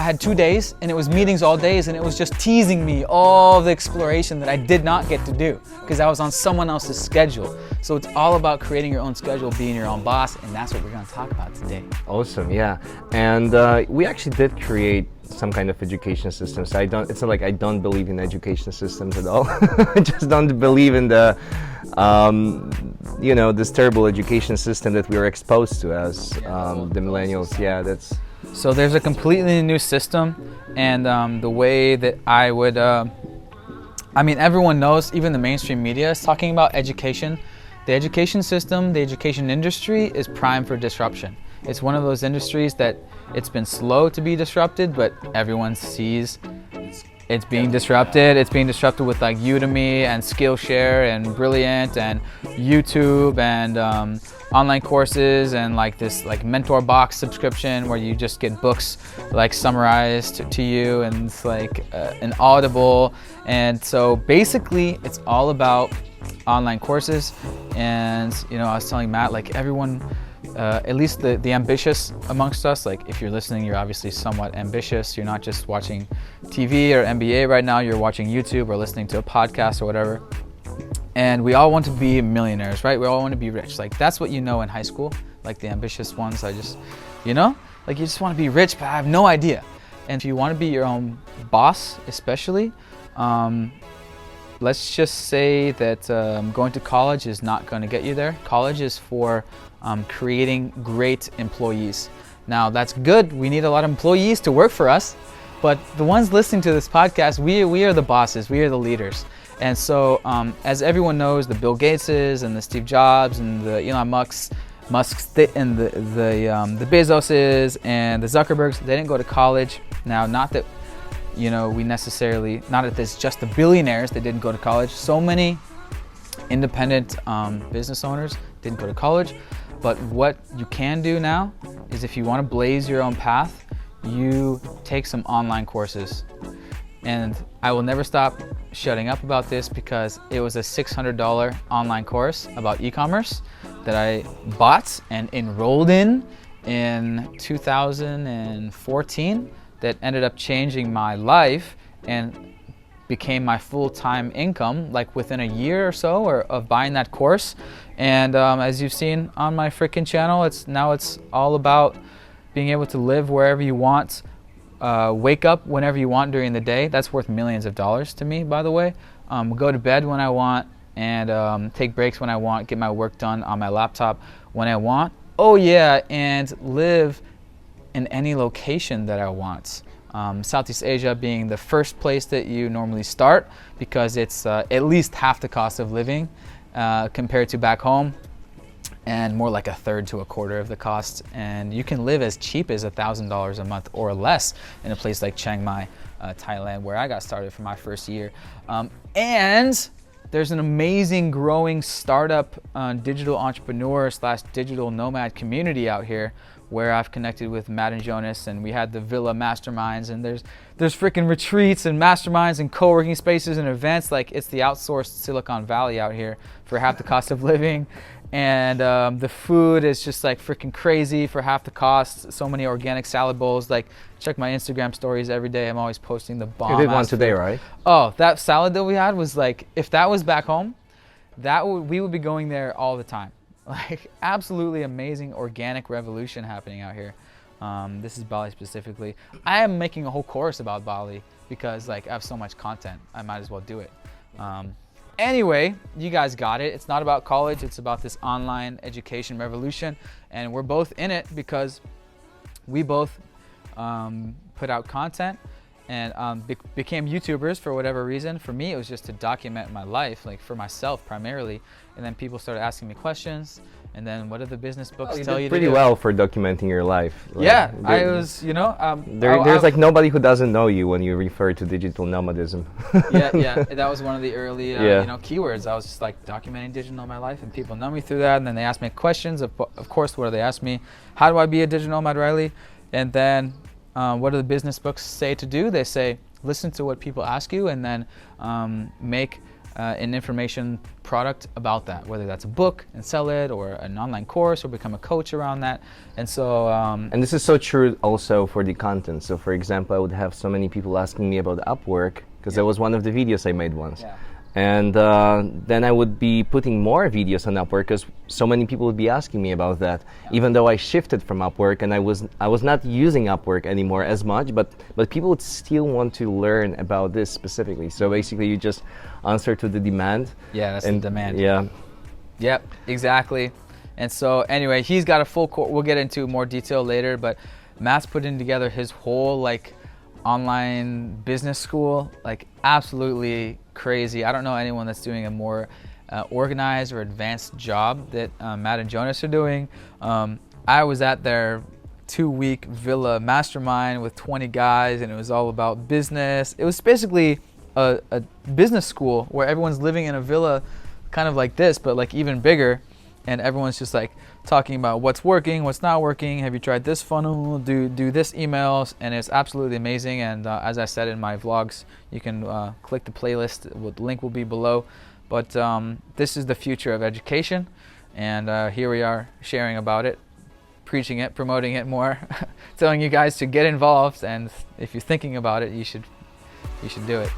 I had 2 days and it was meetings all days, and it was just teasing me all the exploration that I did not get to do because I was on someone else's schedule. So it's all about creating your own schedule, being your own boss, and that's what we're going to talk about today. Awesome, yeah. And we actually did create some kind of education system. So it's not like I don't believe in education systems at all. I just don't believe in the, this terrible education system that we are exposed to as the millennials. Yeah, that's. So there's a completely new system, and the way that I would, everyone knows, even the mainstream media is talking about education. The education system, the education industry is primed for disruption. It's one of those industries that it's been slow to be disrupted, but everyone sees it's being disrupted. It's being disrupted with like Udemy and Skillshare and Brilliant and YouTube and online courses and like this like mentor box subscription where you just get books like summarized to you, and it's like an Audible. And so basically it's all about online courses. And I was telling Matt, like everyone, at least the ambitious amongst us, like if you're listening, you're obviously somewhat ambitious. You're not just watching TV or NBA right now, you're watching YouTube or listening to a podcast or whatever. And we all want to be millionaires, right? We all want to be rich. Like that's what you know in high school, like the ambitious ones. Like you just want to be rich, but I have no idea. And if you want to be your own boss, especially, let's just say that going to college is not going to get you there. College is for creating great employees. Now that's good. We need a lot of employees to work for us, but the ones listening to this podcast, we are the bosses. We are the leaders. And so as everyone knows, the Bill Gateses and the Steve Jobs and the Elon Musk's and the Bezoses and the Zuckerbergs, they didn't go to college. Now, not that not that there's just the billionaires that didn't go to college. So many independent business owners didn't go to college. But what you can do now is if you want to blaze your own path, you take some online courses. And I will never stop shutting up about this because it was a $600 online course about e-commerce that I bought and enrolled in 2014 that ended up changing my life and became my full-time income like within a year or so of buying that course. And as you've seen on my freaking channel, it's all about being able to live wherever you want, wake up whenever you want during the day. That's worth millions of dollars to me, by the way. Go to bed when I want and take breaks when I want, get my work done on my laptop when I want. Oh yeah, and live in any location that I want. Southeast Asia being the first place that you normally start because it's at least half the cost of living compared to back home, and more like a third to a quarter of the cost. And you can live as cheap as $1,000 a month or less in a place like Chiang Mai, Thailand, where I got started for my first year. And there's an amazing growing startup digital entrepreneur / digital nomad community out here where I've connected with Matt and Jonas, and we had the Villa Masterminds, and there's freaking retreats and masterminds and co-working spaces and events. Like it's the outsourced Silicon Valley out here for half the cost of living. And the food is just like freaking crazy for half the cost. So many organic salad bowls. Like check my Instagram stories every day. I'm always posting the bomb. You did one today, right? Oh, that salad that we had was like, if that was back home, we would be going there all the time. Like absolutely amazing organic revolution happening out here. This is Bali specifically. I am making a whole course about Bali because like I have so much content. I might as well do it. Anyway, you guys got it. It's not about college. It's about this online education revolution. And we're both in it because we both put out content and became YouTubers for whatever reason. For me, it was just to document my life, like for myself primarily. And then people started asking me questions. And then what do the business books tell you to do? Pretty well for documenting your life. Like, yeah, I was, there's like nobody who doesn't know you when you refer to digital nomadism. yeah, that was one of the early, keywords. I was just like documenting digital nomad life, and people know me through that. And then they ask me questions. Of course, what do they ask me? How do I be a digital nomad, Riley? And then what do the business books say to do? They say, listen to what people ask you, and then make an information product about that, whether that's a book and sell it, or an online course, or become a coach around that. And so and this is so true also for the content. So for example, I would have so many people asking me about Upwork, because that was one of the videos I made once. And then I would be putting more videos on Upwork, because so many people would be asking me about that, even though I shifted from Upwork and I was not using Upwork anymore as much, but people would still want to learn about this specifically. So basically you just answer to the demand. Yeah, that's the demand. Yeah. Yep, exactly. And so anyway, he's got a full course. We'll get into more detail later, but Matt's putting together his whole like online business school, like absolutely crazy. I don't know anyone that's doing a more organized or advanced job that Matt and Jonas are doing. I was at their 2-week villa mastermind with 20 guys, and it was all about business. It was basically a business school where everyone's living in a villa kind of like this, but like even bigger, and everyone's just like talking about what's working, what's not working. Have you tried this funnel? Do this emails, and it's absolutely amazing. And as I said in my vlogs, you can click the playlist. The link will be below. But this is the future of education, and here we are sharing about it, preaching it, promoting it more, telling you guys to get involved. And if you're thinking about it, you should do it.